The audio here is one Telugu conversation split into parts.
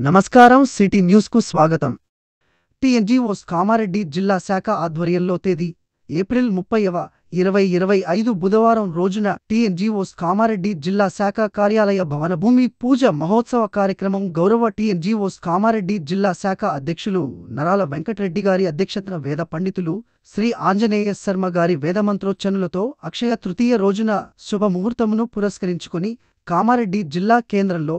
నమస్కారం సిటీ న్యూస్ కు స్వాగతం. టీఎన్జీఓస్ కామారెడ్డి జిల్లా శాఖ ఆధ్వర్యంలో తేదీ ఏప్రిల్ 30, 2025 బుధవారం రోజున టీఎన్జీఓస్ కామారెడ్డి జిల్లా శాఖ కార్యాలయ భవన భూమి పూజ మహోత్సవ కార్యక్రమం గౌరవ టీఎన్జీఓస్ కామారెడ్డి జిల్లా శాఖ అధ్యక్షులు నరాల వెంకటరెడ్డి గారి అధ్యక్షతన వేద పండితులు శ్రీ ఆంజనేయ శర్మ గారి వేదమంత్రోచ్చరణలతో అక్షయ తృతీయ రోజున శుభముహూర్తమును పురస్కరించుకుని కామారెడ్డి జిల్లా కేంద్రంలో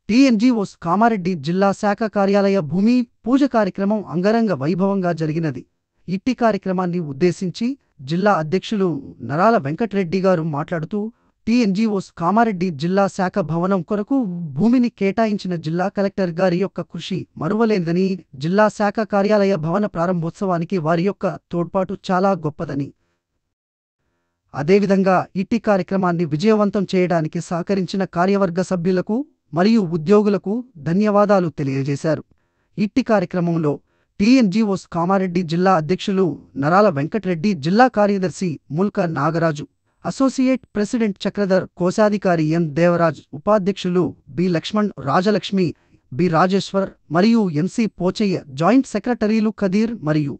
టీఎన్జీఓస్ కామారెడ్డి జిల్లా శాఖ కార్యాలయ భూమి పూజ కార్యక్రమం అంగరంగ వైభవంగా జరిగినది. ఇట్టి కార్యక్రమాన్ని ఉద్దేశించి జిల్లా అధ్యక్షులు నరాల వెంకటరెడ్డి గారు మాట్లాడుతూ, టీఎన్జీఓస్ కామారెడ్డి జిల్లా శాఖ భవనం కొరకు భూమిని కేటాయించిన జిల్లా కలెక్టర్ గారి యొక్క కృషి మరువలేనిదని, జిల్లా శాఖ కార్యాలయ భవన ప్రారంభోత్సవానికి వారి యొక్క తోడ్పాటు చాలా గొప్పదని, అదేవిధంగా ఇట్టి కార్యక్రమాన్ని విజయవంతం చేయడానికి సహకరించిన కార్యవర్గ సభ్యులకు మరియు ఉద్యోగులకు ధన్యవాదాలు తెలియజేశారు. ఇట్టి కార్యక్రమంలో టీఎన్జీఓస్ కామారెడ్డి జిల్లా అధ్యక్షులు నరాల వెంకటరెడ్డి, జిల్లా కార్యదర్శి ముల్క నాగరాజు, అసోసియేట్ ప్రెసిడెంట్ చక్రధర్, కోశాధికారి ఎన్ దేవరాజ్, ఉపాధ్యక్షులు బి లక్ష్మణ్, రాజలక్ష్మి, బి రాజేశ్వర్ మరియు ఎన్సి పోచయ్య, జాయింట్ సెక్రటరీలు కదీర్ మరియు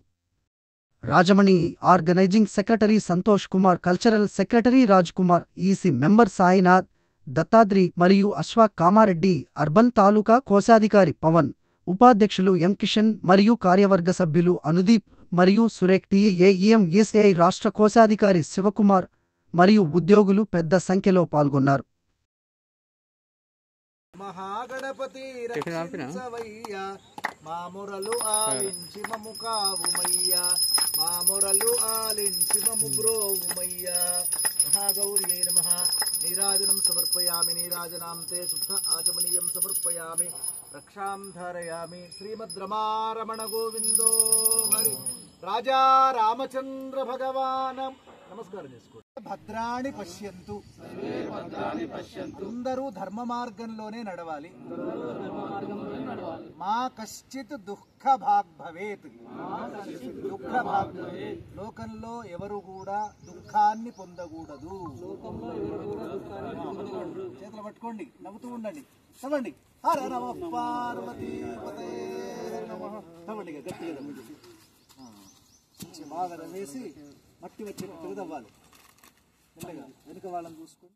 Rajamani, organising secretary Santosh Kumar, cultural secretary Raj Kumar, EC member Sainath, Dattadri మరియు అశ్వాక్ కామారెడ్డి అర్బన్ తాలూకా కోశాధికారి పవన్, ఉపాధ్యక్షులు ఎం కిషన్ మరియు కార్యవర్గ సభ్యులు అనుదీప్ మరియు సురేఖ్, టీఏఎంఎస్ఏఐ రాష్ట్ర కోశాధికారి శివకుమార్ మరియు ఉద్యోగులు పెద్ద సంఖ్యలో పాల్గొన్నారు. మహాగణపతి రక్షించవయ్యా, మామురలు ఆలించి మము కావుమయ్యా, మామురలు ఆలించి మము బ్రోవుమయ్యా. మహాగౌర్యై నమః. నీరాజనం సమర్పయామి, నీరాజనాం తే శుద్ధ ఆచమనీయం సమర్పయామి, రక్షాం ధారయామి. శ్రీమద్ రమారమణ గోవిందో హరి. రాజా రామచంద్ర భగవానం నమస్కారం చేసుకోండి. భద్రాణి పశ్యంతు, అందరూ ధర్మ మార్గంలోనే నడవాలి. మా కశ్చిత్ దుఃఖ భాగ్ భవేత్, దుఃఖ భాగ్ లోకంలో ఎవరు కూడా దుఃఖాన్ని పొందకూడదు. చేతులు పట్టుకోండి, నవ్వుతూ ఉండండి, చదవండి. హర నమ పార్వతీ పతే నమః. చదవండి గట్టిగా బాగా వేసి మట్టి వచ్చి తవ్వాలి. వెనుక వాళ్ళని చూసుకుంటే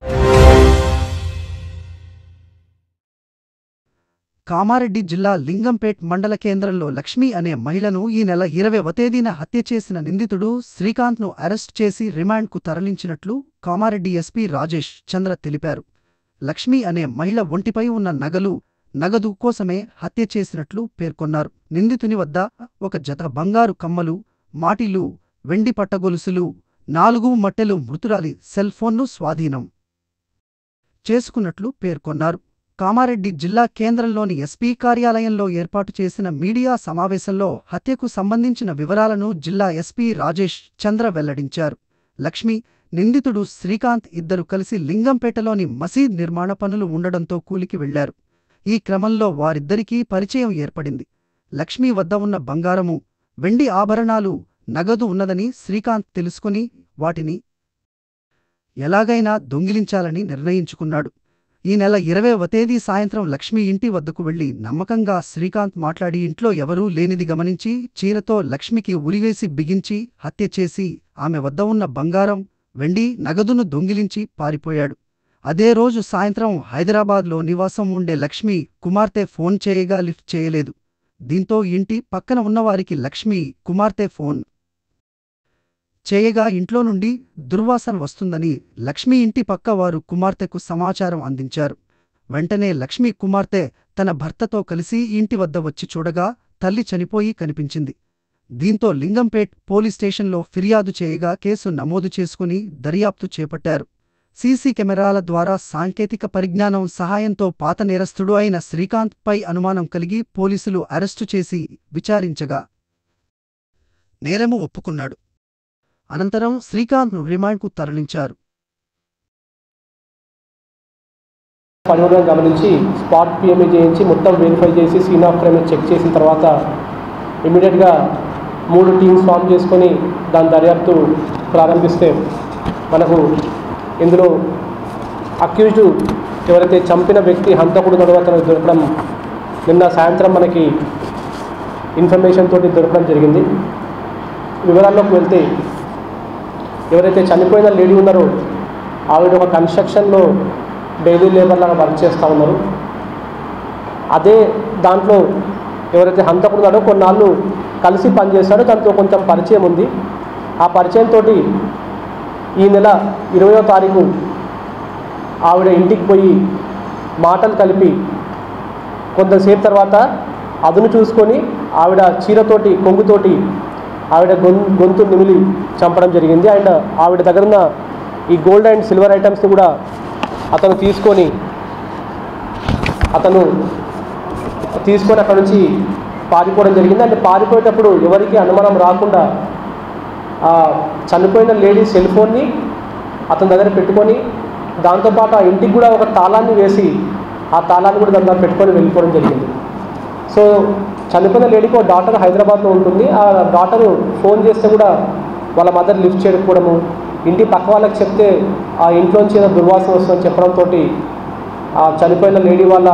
కామారెడ్డి జిల్లా లింగంపేట్ మండల కేంద్రంలో లక్ష్మి అనే మహిళను ఈ నెల 20వ తేదీన హత్య చేసిన నిందితుడు శ్రీకాంత్ను అరెస్ట్ చేసి రిమాండ్కు తరలించినట్లు కామారెడ్డి ఎస్పీ రాజేష్ చంద్ర తెలిపారు. లక్ష్మి అనే మహిళ ఒంటిపై ఉన్న నగదు కోసమే హత్య చేసినట్లు పేర్కొన్నారు. నిందితుని వద్ద ఒక జత బంగారు కమ్మలు, మాటిలు, వెండి పట్టగొలుసులు, 4 మట్టెలు మృతురాలి సెల్ ఫోన్ను స్వాధీనం చేసుకున్నట్లు పేర్కొన్నారు. కామారెడ్డి జిల్లా కేంద్రంలోని ఎస్పీ కార్యాలయంలో ఏర్పాటు చేసిన మీడియా సమావేశంలో హత్యకు సంబంధించిన వివరాలను జిల్లా ఎస్పీ రాజేష్ చంద్ర వెల్లడించారు. లక్ష్మి, నిందితుడు శ్రీకాంత్ ఇద్దరు కలిసి లింగంపేటలోని మసీద్ నిర్మాణ పనులు ఉండడంతో కూలికి వెళ్లారు. ఈ క్రమంలో వారిద్దరికీ పరిచయం ఏర్పడింది. లక్ష్మి వద్ద ఉన్న బంగారము, వెండి ఆభరణాలు, నగదు ఉన్నదని శ్రీకాంత్ తెలుసుకుని వాటిని ఎలాగైనా దొంగిలించాలని నిర్ణయించుకున్నాడు. ఈ నెల 20వ తేదీ సాయంత్రం లక్ష్మి ఇంటి వద్దకు వెళ్లి నమ్మకంగా శ్రీకాంత్ మాట్లాడి ఇంట్లో ఎవరూ లేనిది గమనించి చీరతో లక్ష్మికి ఉరివేసి బిగించి హత్య చేసి ఆమె వద్ద ఉన్న బంగారం, వెండి, నగదును దొంగిలించి పారిపోయాడు. అదే రోజు సాయంత్రం హైదరాబాద్లో నివాసం ఉండే లక్ష్మి కుమార్తె ఫోన్ చేయగా లిఫ్ట్ చేయలేదు. దీంతో ఇంటి పక్కన ఉన్నవారికి లక్ష్మి కుమార్తె ఫోన్ చేయగా ఇంట్లో నుండి దుర్వాసన వస్తుందని లక్ష్మి ఇంటి పక్క వారు కుమార్తెకు సమాచారం అందించారు. వెంటనే లక్ష్మి కుమార్తె తన భర్తతో కలిసి ఇంటి వద్ద వచ్చి చూడగా తల్లి చనిపోయి కనిపించింది. దీంతో లింగంపేట్ పోలీస్ స్టేషన్లో ఫిర్యాదు చేయగా కేసు నమోదు చేసుకుని దర్యాప్తు చేపట్టారు. సీసీ కెమెరాల ద్వారా సాంకేతిక పరిజ్ఞానం సహాయంతో పాత నేరస్తుడు అయిన శ్రీకాంత్ పై అనుమానం కలిగి పోలీసులు అరెస్టు చేసి విచారించగా నేరము ఒప్పుకున్నాడు. అనంతరం శ్రీకాంత్ను రిమాండ్కు తరలించారు. గమనించి స్పాట్ పిఎంఏ చేయించి మొత్తం వెరిఫై చేసి సీన్ ఆఫ్ క్రైమ్ చెక్ చేసిన తర్వాత ఇమీడియట్గా 3 టీమ్స్ ఫామ్ చేసుకొని దాని దర్యాప్తు ప్రారంభిస్తే మనకు ఇందులో అక్యూజ్డ్ ఎవరైతే చంపిన వ్యక్తి హంతకుడు అతను దొరకడం నిన్న సాయంత్రం మనకి ఇన్ఫర్మేషన్ తోటి దొరకడం జరిగింది. వివరాల్లోకి వెళ్తే ఎవరైతే చనిపోయిన లేడీ ఉన్నారో ఆవిడ ఒక కన్స్ట్రక్షన్లో డైలీ లేబర్ లాగా వర్క్ చేస్తూ ఉన్నారు. అదే దాంట్లో ఎవరైతే హంతకుడు ఉన్నారో కొన్నాళ్ళు కలిసి పనిచేస్తారో దాంతో కొంచెం పరిచయం ఉంది. ఆ పరిచయంతో ఈ నెల 20వ తారీఖు ఆవిడ ఇంటికి పోయి మాటలు కలిపి కొంతసేపు తర్వాత అదును చూసుకొని ఆవిడ చీరతోటి కొంగుతోటి ఆవిడ గొంతు నిమిలి చంపడం జరిగింది. అండ్ ఆవిడ దగ్గర ఉన్న ఈ గోల్డ్ అండ్ సిల్వర్ ఐటమ్స్ని కూడా అతను తీసుకొని అక్కడ నుంచి పారిపోవడం జరిగింది. అంటే పారిపోయేటప్పుడు ఎవరికి అనుమానం రాకుండా చనిపోయిన లేడీ సెల్ ఫోన్ని అతని దగ్గర పెట్టుకొని దాంతోపాటు ఆ ఇంటికి కూడా ఒక తాళాన్ని వేసి ఆ తాళాన్ని కూడా దాని పెట్టుకొని వెళ్ళిపోవడం జరిగింది. సో చనిపోయిన లేడీకి ఒక డాటర్ హైదరాబాద్లో ఉంటుంది. ఆ డాటరు ఫోన్ చేస్తే కూడా వాళ్ళ మదర్ లిఫ్ట్ చేయకపోవడము, ఇంటి పక్క వాళ్ళకి చెప్తే ఆ ఇంట్లోంచి ఏదో దుర్వాసన వస్తుందని చెప్పడంతో ఆ చనిపోయిన లేడీ వాళ్ళ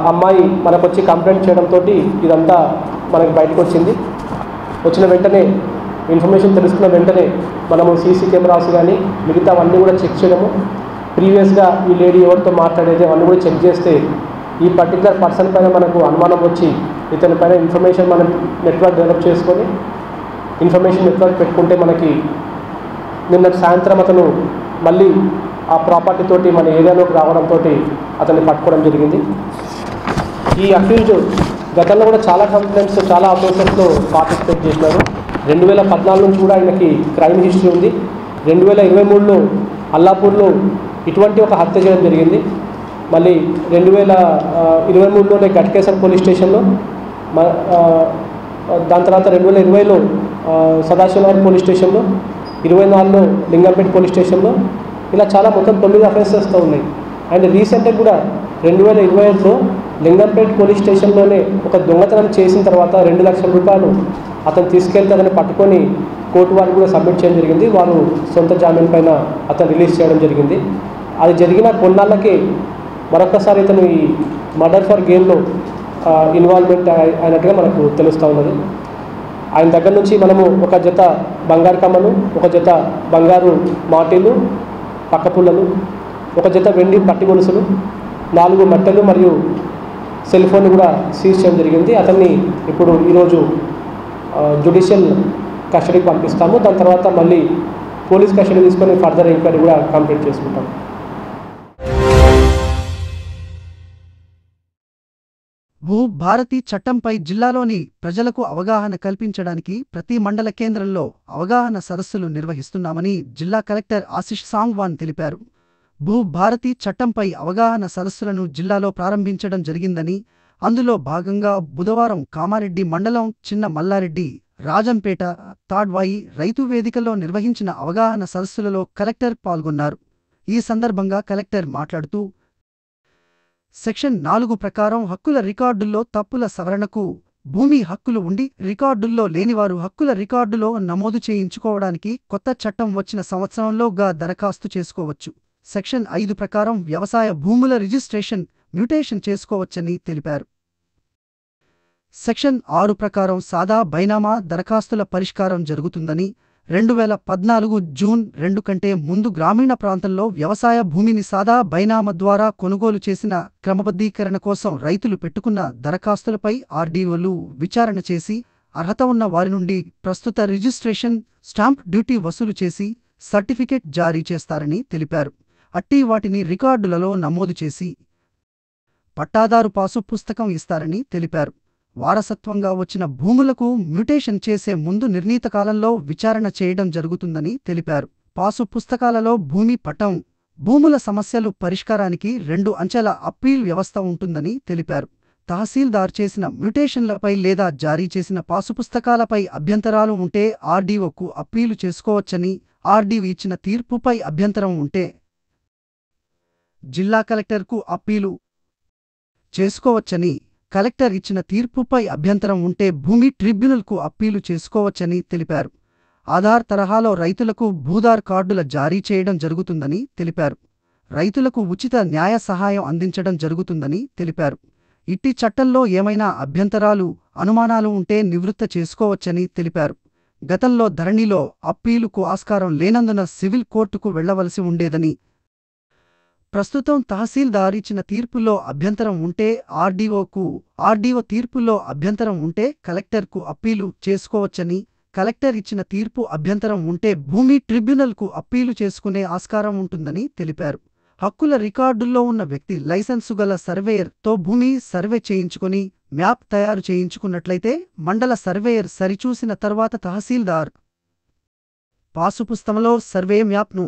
అమ్మాయి మనకు వచ్చి కంప్లైంట్ చేయడంతో ఇదంతా మనకి బయటకు వచ్చింది. వచ్చిన వెంటనే ఇన్ఫర్మేషన్ తెలుసుకున్న వెంటనే మనము సీసీ కెమెరాస్ కానీ మిగతావన్నీ కూడా చెక్ చేయడము, ప్రీవియస్గా ఈ లేడీ ఎవరితో మాట్లాడేది అవన్నీ కూడా చెక్ చేస్తే ఈ పర్టికులర్ పర్సన్ పైన మనకు అనుమానం వచ్చి ఇతని పైన ఇన్ఫర్మేషన్ మనం నెట్వర్క్ డెవలప్ చేసుకొని ఇన్ఫర్మేషన్ నెట్వర్క్ పెట్టుకుంటే మనకి నిన్న సాయంత్రం అతను మళ్ళీ ఆ ప్రాపర్టీ తోటి మన ఏరియాలోకి రావడంతో అతన్ని పట్టుకోవడం జరిగింది. ఈ అక్యూజ్డ్ గతంలో కూడా చాలా కంప్లైంట్స్ చాలా అఫెన్సెస్లో పార్టిసిపేట్ చేసినారు. 2014 నుంచి కూడా ఆయనకి క్రైమ్ హిస్టరీ ఉంది. 2023లో అల్లాపూర్లో ఇటువంటి ఒక హత్య చేయడం జరిగింది. మళ్ళీ 2023లోనే గట్కేసర్ పోలీస్ స్టేషన్లో, దాని తర్వాత 2020లో సదాశివనగర్ పోలీస్ స్టేషన్లో, 24లో లింగంపేట పోలీస్ స్టేషన్లో, ఇలా చాలా మొత్తం 9 అఫెన్సెస్తో ఉన్నాయి. అండ్ రీసెంట్గా కూడా 2025లో లింగంపేట పోలీస్ స్టేషన్లోనే ఒక దొంగతనం చేసిన తర్వాత 2 లక్షల రూపాయలు అతను తీసుకెళ్తే అతన్ని పట్టుకొని కోర్టు వారికి కూడా సబ్మిట్ చేయడం జరిగింది. వారు సొంత జామీన్ పైన అతను రిలీజ్ చేయడం జరిగింది. అది జరిగిన కొన్నాళ్ళకి మరొకసారి ఇతను ఈ మర్డర్ ఫర్ గెయిన్లో ఇన్వాల్వ్మెంట్ అయినట్టుగా మనకు తెలుస్తూ ఉన్నది. ఆయన దగ్గర నుంచి మనము ఒక జత బంగారు కమ్మలు, ఒక జత బంగారు మాటీలు, పక్కపుల్లలు, ఒక జత వెండి పట్టి గొలుసులు, 4 మట్టెలు మరియు సెల్ ఫోన్ కూడా సీజ్ చేయడం జరిగింది. అతన్ని ఇప్పుడు ఈరోజు జ్యుడిషియల్ కస్టడీకి పంపిస్తాము. దాని తర్వాత మళ్ళీ పోలీస్ కస్టడీ తీసుకొని ఫర్దర్ ఎంక్వైరీ కూడా కంప్లీట్ చేసుకుంటాం. భూభారతి చట్టంపై జిల్లాలోని ప్రజలకు అవగాహన కల్పించడానికి ప్రతి మండల కేంద్రంలో అవగాహన సదస్సులు నిర్వహిస్తున్నామని జిల్లా కలెక్టర్ ఆశిష్ సాంగ్వాన్ తెలిపారు. భూభారతి చట్టంపై అవగాహన సదస్సులను జిల్లాలో ప్రారంభించడం జరిగిందని, అందులో భాగంగా బుధవారం కామారెడ్డి మండలం చిన్న మల్లారెడ్డి, రాజంపేట, తాడ్వాయి రైతు వేదికల్లో నిర్వహించిన అవగాహన సదస్సులలో కలెక్టర్ పాల్గొన్నారు. ఈ సందర్భంగా కలెక్టర్ మాట్లాడుతూ, సెక్షన్ 4 ప్రకారం హక్కుల రికార్డుల్లో తప్పుల సవరణకు, భూమి హక్కులు ఉండి రికార్డుల్లో లేనివారు హక్కుల రికార్డులో నమోదు చేయించుకోవడానికి కొత్త చట్టం వచ్చిన సంవత్సరంలోగా దరఖాస్తు చేసుకోవచ్చు. సెక్షన్ 5 ప్రకారం వ్యవసాయ భూముల రిజిస్ట్రేషన్, మ్యూటేషన్ చేసుకోవచ్చని తెలిపారు. సెక్షన్ 6 ప్రకారం సాదా బైనామా దరఖాస్తుల పరిష్కారం జరుగుతుందని, 2014 జూన్ 2 కంటే ముందు గ్రామీణ ప్రాంతంలో వ్యవసాయ భూమిని సాదా బైనామా ద్వారా కొనుగోలు చేసిన క్రమబద్ధీకరణ కోసం రైతులు పెట్టుకున్న దరఖాస్తులపై ఆర్డీఓలు విచారణ చేసి అర్హత ఉన్న వారి నుండి ప్రస్తుత రిజిస్ట్రేషన్, స్టాంప్ డ్యూటీ వసూలు చేసి సర్టిఫికేట్ జారీ చేస్తారని తెలిపారు. అట్టి వాటిని రికార్డులలో నమోదు చేసి పట్టాదారు పాసు పుస్తకం ఇస్తారని తెలిపారు. వారసత్వంగా వచ్చిన భూములకు మ్యూటేషన్ చేసే ముందు నిర్ణీత కాలంలో విచారణ చేయడం జరుగుతుందని తెలిపారు. పాసు పుస్తకాలలో భూమి పట్టం, భూముల సమస్యలు పరిష్కారానికి 2 అంచెల అప్పీల్ వ్యవస్థ ఉంటుందని తెలిపారు. తహసీల్దార్ చేసిన మ్యూటేషన్లపై లేదా జారీ చేసిన పాసుపుస్తకాలపై అభ్యంతరాలు ఉంటే ఆర్డీఓకు అప్పీలు చేసుకోవచ్చని, ఆర్డీఓ ఇచ్చిన తీర్పుపై అభ్యంతరం ఉంటే జిల్లా కలెక్టర్కు అప్పీలు చేసుకోవచ్చని, కలెక్టర్ ఇచ్చిన తీర్పుపై అభ్యంతరం ఉంటే భూమి ట్రిబ్యునల్కు అప్పీలు చేసుకోవచ్చని తెలిపారు. ఆధార్ తరహాలో రైతులకు భూధార్ కార్డుల జారీ చేయడం జరుగుతుందని తెలిపారు. రైతులకు ఉచిత న్యాయ సహాయం అందించడం జరుగుతుందని తెలిపారు. ఇట్టి చట్టంలో ఏమైనా అభ్యంతరాలు, అనుమానాలు ఉంటే నివృత్త చేసుకోవచ్చని తెలిపారు. గతంలో ధరణిలో అప్పీలుకు ఆస్కారం లేనందున సివిల్ కోర్టుకు వెళ్లవలసి ఉండేదని, ప్రస్తుతం తహసీల్దార్ ఇచ్చిన తీర్పుల్లో అభ్యంతరం ఉంటే ఆర్డీఓకు, ఆర్డీఓ తీర్పుల్లో అభ్యంతరం ఉంటే కలెక్టర్కు అప్పీలు చేసుకోవచ్చని, కలెక్టర్ ఇచ్చిన తీర్పు అభ్యంతరం ఉంటే భూమి ట్రిబ్యునల్కు అప్పీలు చేసుకునే ఆస్కారం ఉంటుందని తెలిపారు. హక్కుల రికార్డుల్లో ఉన్న వ్యక్తి లైసెన్సు గల సర్వేయర్ తో భూమి సర్వే చేయించుకొని మ్యాప్ తయారు చేయించుకున్నట్లయితే మండల సర్వేయర్ సరిచూసిన తర్వాత తహసీల్దార్ పాసుపుస్తకంలో సర్వే మ్యాప్ను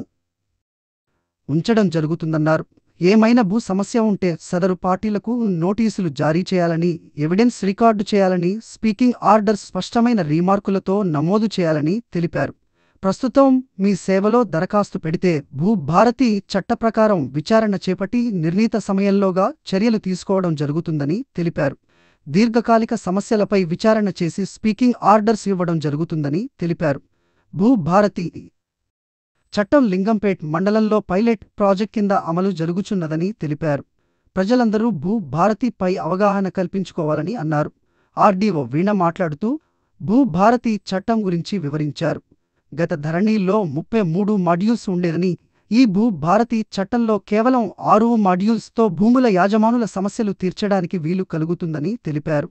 ఉంచడం జరుగుతుందన్నారు. ఏమైనా భూ సమస్య ఉంటే సదరు పార్టీలకు నోటీసులు జారీ చేయాలని, ఎవిడెన్స్ రికార్డు చేయాలని, స్పీకింగ్ ఆర్డర్ స్పష్టమైన రీమార్కులతో నమోదు చేయాలని తెలిపారు. ప్రస్తుతం మీ సేవలో దరఖాస్తు పెడితే భూభారతి చట్ట ప్రకారం విచారణ చేపట్టి నిర్ణీత సమయంలోగా చర్యలు తీసుకోవడం జరుగుతుందని తెలిపారు. దీర్ఘకాలిక సమస్యలపై విచారణ చేసి స్పీకింగ్ ఆర్డర్స్ ఇవ్వడం జరుగుతుందని తెలిపారు. భూభారతి చట్టం లింగంపేట్ మండలంలో పైలట్ ప్రాజెక్ట్ కింద అమలు జరుగుచున్నదని తెలిపారు. ప్రజలందరూ భూభారతిపై అవగాహన కల్పించుకోవాలని అన్నారు. ఆర్డీఓ వీణ మాట్లాడుతూ భూభారతి చట్టం గురించి వివరించారు. గత ధరణిలో 33 మాడ్యూల్స్ ఉండేదని, ఈ భూభారతి చట్టంలో కేవలం 6 మాడ్యూల్స్తో భూముల యాజమానుల సమస్యలు తీర్చడానికి వీలు కలుగుతుందని తెలిపారు.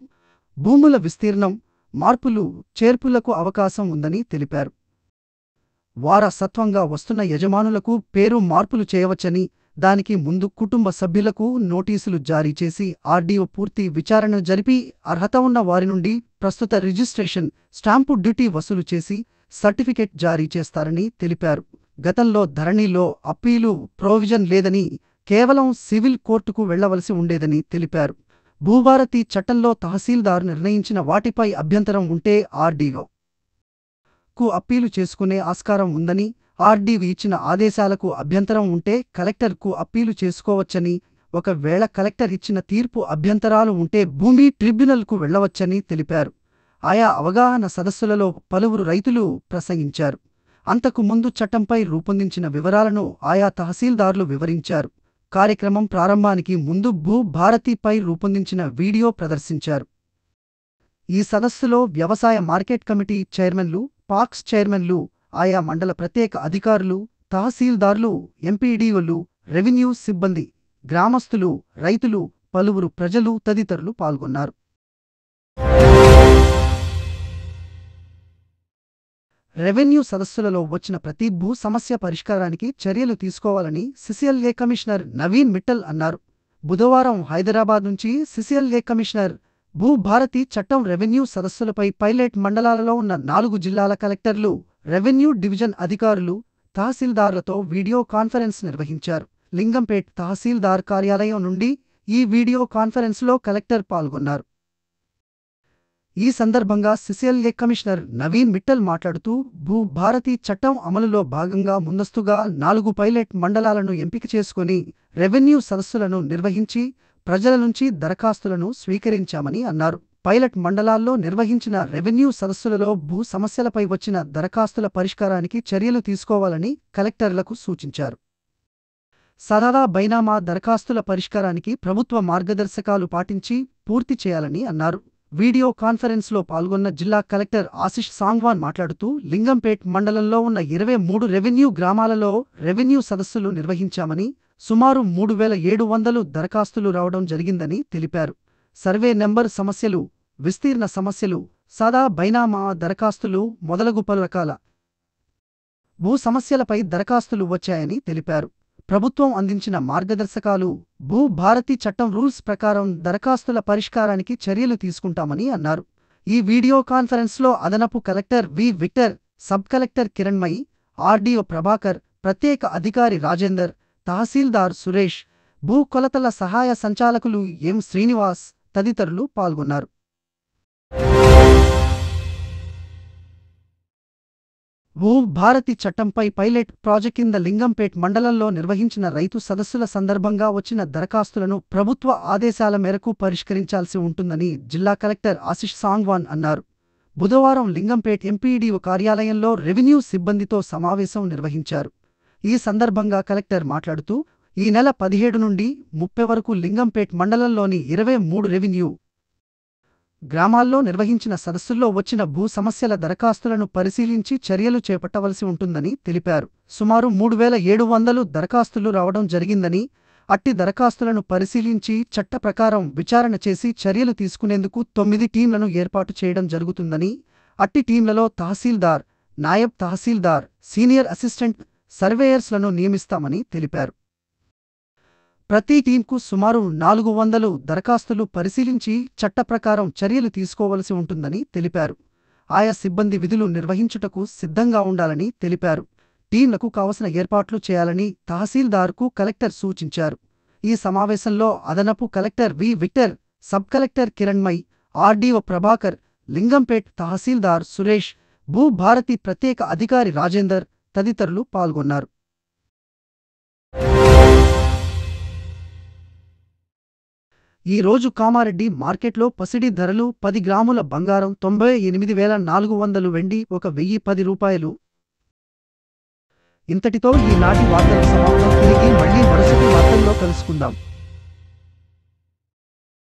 భూముల విస్తీర్ణం, మార్పులు, చేర్పులకు అవకాశం ఉందని తెలిపారు. వారసత్వంగా వస్తున్న యజమానులకు పేరు మార్పులు చేయవచ్చని, దానికి ముందు కుటుంబ సభ్యులకు నోటీసులు జారీ చేసి ఆర్డీఓ పూర్తి విచారణ జరిపి అర్హత ఉన్న వారి నుండి ప్రస్తుత రిజిస్ట్రేషన్, స్టాంపు డ్యూటీ వసూలు చేసి సర్టిఫికెట్ జారీ చేస్తారని తెలిపారు. గతంలో ధరణిలో అప్పీలు ప్రొవిజన్ లేదని, కేవలం సివిల్ కోర్టుకు వెళ్లవలసి ఉండేదని తెలిపారు. భూభారతి చట్టంలో తహసీల్దార్ నిర్ణయించిన వాటిపై అభ్యంతరం ఉంటే ఆర్డీఓ కు అప్పీలు చేసుకునే ఆస్కారం ఉందని, ఆర్డీఓ ఇచ్చిన ఆదేశాలకు అభ్యంతరం ఉంటే కలెక్టర్కు అప్పీలు చేసుకోవచ్చని, ఒకవేళ కలెక్టర్ ఇచ్చిన తీర్పు అభ్యంతరాలు ఉంటే భూమి ట్రిబ్యునల్కు వెళ్లవచ్చని తెలిపారు. ఆయా అవగాహన సదస్సులలో పలువురు రైతులు ప్రసంగించారు. అంతకు ముందు చట్టంపై రూపొందించిన వివరాలను ఆయా తహసీల్దార్లు వివరించారు. కార్యక్రమం ప్రారంభానికి ముందు భూభారతిపై రూపొందించిన వీడియో ప్రదర్శించారు. ఈ సదస్సులో వ్యవసాయ మార్కెట్ కమిటీ చైర్మన్లు, పాక్స్ చైర్మన్లు, ఆయా మండల ప్రత్యేక అధికారులు, తహసీల్దార్లు, ఎంపీడీఓలు, రెవెన్యూ సిబ్బంది, గ్రామస్తులు, రైతులు, పలువురు ప్రజలు తదితరులు పాల్గొన్నారు. రెవెన్యూ సదస్సులలో వచ్చిన ప్రతి భూ సమస్య పరిష్కారానికి చర్యలు తీసుకోవాలని సిసిఎల్ఏ కమిషనర్ నవీన్ మిట్టల్ అన్నారు. బుధవారం హైదరాబాద్ నుంచి సిసిఎల్ఏ కమిషనర్ భూభారతి చట్టం రెవెన్యూ సదస్సులపై పైలట్ మండలాలలో ఉన్న 4 జిల్లాల కలెక్టర్లు, రెవెన్యూ డివిజన్ అధికారులు, తహసీల్దార్లతో వీడియో కాన్ఫరెన్స్ నిర్వహించారు. లింగంపేట్ తహసీల్దార్ కార్యాలయం నుండి ఈ వీడియో కాన్ఫరెన్స్లో కలెక్టర్ పాల్గొన్నారు. ఈ సందర్భంగా సిసిఎల్ఏ కమిషనర్ నవీన్ మిట్టల్ మాట్లాడుతూ భూభారతి చట్టం అమలులో భాగంగా ముందస్తుగా 4 పైలట్ మండలాలను ఎంపిక చేసుకుని రెవెన్యూ సదస్సులను నిర్వహించి ప్రజల నుంచి దరఖాస్తులను స్వీకరించామని అన్నారు. పైలట్ మండలాల్లో నిర్వహించిన రెవెన్యూ సదస్సులలో భూ సమస్యలపై వచ్చిన దరఖాస్తుల పరిష్కారానికి చర్యలు తీసుకోవాలని కలెక్టర్లకు సూచించారు. సదరా బైనామా దరఖాస్తుల పరిష్కారానికి ప్రభుత్వ మార్గదర్శకాలు పాటించి పూర్తి చేయాలని అన్నారు. వీడియో కాన్ఫరెన్స్లో పాల్గొన్న జిల్లా కలెక్టర్ ఆశిష్ సాంగ్వాన్ మాట్లాడుతూ లింగంపేట్ మండలంలో ఉన్న 23 రెవెన్యూ గ్రామాలలో రెవెన్యూ సదస్సులు నిర్వహించామని, సుమారు 3700 దరఖాస్తులు రావడం జరిగిందని తెలిపారు. సర్వే నెంబర్ సమస్యలు, విస్తీర్ణ సమస్యలు, సాదా బైనామా దరఖాస్తులు మొదలగు పలు రకాల భూ సమస్యలపై దరఖాస్తులు వచ్చాయని తెలిపారు. ప్రభుత్వం అందించిన మార్గదర్శకాలు, భూభారతి చట్టం రూల్స్ ప్రకారం దరఖాస్తుల పరిష్కారానికి చర్యలు తీసుకుంటామని అన్నారు. ఈ వీడియో కాన్ఫరెన్స్లో అదనపు collector V Victor, sub collector Kiranmayi, RDO Prabhakar, ప్రత్యేక అధికారి రాజేందర్, తహసీల్దార్ సురేష్, భూ కొలతల సహాయ సంచాలకులు ఎం శ్రీనివాస్ తదితరులు పాల్గొన్నారు. భూభారతి చట్టంపై పైలట్ ప్రాజెక్ట్ కింద లింగంపేట్ మండలంలో నిర్వహించిన రైతు సదస్సుల సందర్భంగా వచ్చిన దరఖాస్తులను ప్రభుత్వ ఆదేశాల మేరకు పరిష్కరించాల్సి ఉంటుందని జిల్లా కలెక్టర్ ఆశిష్ సాంగ్వాన్ అన్నారు. బుధవారం లింగంపేట్ ఎంపీడీఓ కార్యాలయంలో రెవెన్యూ సిబ్బందితో సమావేశం నిర్వహించారు. ఈ సందర్భంగా కలెక్టర్ మాట్లాడుతూ ఈ నెల 17 నుండి 30 వరకు లింగంపేట్ మండలంలోని 23 రెవెన్యూ గ్రామాల్లో నిర్వహించిన సదస్సుల్లో వచ్చిన భూ సమస్యల దరఖాస్తులను పరిశీలించి చర్యలు చేపట్టవలసి ఉంటుందని తెలిపారు. సుమారు 3700 దరఖాస్తులు రావడం జరిగిందని, అట్టి దరఖాస్తులను పరిశీలించి చట్ట ప్రకారం విచారణ చేసి చర్యలు తీసుకునేందుకు 9 టీంలను ఏర్పాటు చేయడం జరుగుతుందని, అట్టి టీంలలో తహసీల్దార్, నాయబ్ తహసీల్దార్, సీనియర్ అసిస్టెంట్ సర్వేయర్స్లను నియమిస్తామని తెలిపారు. ప్రతి టీంకు సుమారు 400 దరఖాస్తులు పరిశీలించి చట్ట ప్రకారం చర్యలు తీసుకోవలసి ఉంటుందని తెలిపారు. ఆయా సిబ్బంది విధులు నిర్వహించుటకు సిద్ధంగా ఉండాలని తెలిపారు. టీంలకు కావలసిన ఏర్పాట్లు చేయాలని తహసీల్దార్కు కలెక్టర్ సూచించారు. ఈ సమావేశంలో అదనపు collector V. Victor, sub collector Kiranmayi, RDO Prabhakar, Lingampet తహసీల్దార్ సురేష్, భూ భారతి ప్రత్యేక అధికారి రాజేందర్ తదితరులు పాల్గొన్నారు. ఈ రోజు కామారెడ్డి మార్కెట్లో పసిడి ధరలు 10 గ్రాముల బంగారం 98,400 వెండి 1,010 రూపాయలు. ఇంతటితో ఈనాటి వార్తల సమాప్తం. తిరిగి మళ్ళీ మరుసటి వార్తల్లో కలుసుకుందాం.